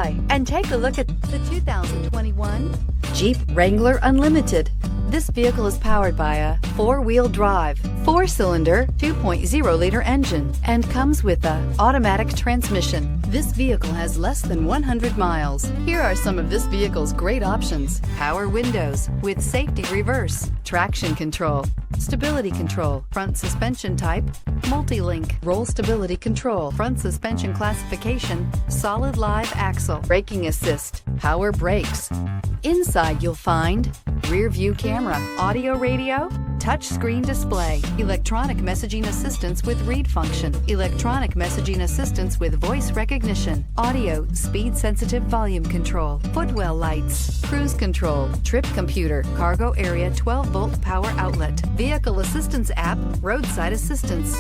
by and take a look at the 2021 Jeep Wrangler Unlimited. This vehicle is powered by a 4-wheel-drive, 4-cylinder, 2.0-liter engine and comes with an automatic transmission. This vehicle has less than 100 miles. Here are some of this vehicle's great options: power windows with safety reverse, traction control, stability control, front suspension type, multi-link, roll stability control, front suspension classification, solid live axle, braking assist, power brakes. Inside you'll find rear view camera, audio radio, touch screen display, electronic messaging assistance with read function, electronic messaging assistance with voice recognition, audio, speed sensitive volume control, footwell lights, cruise control, trip computer, cargo area 12-volt power outlet, vehicle assistance app, roadside assistance.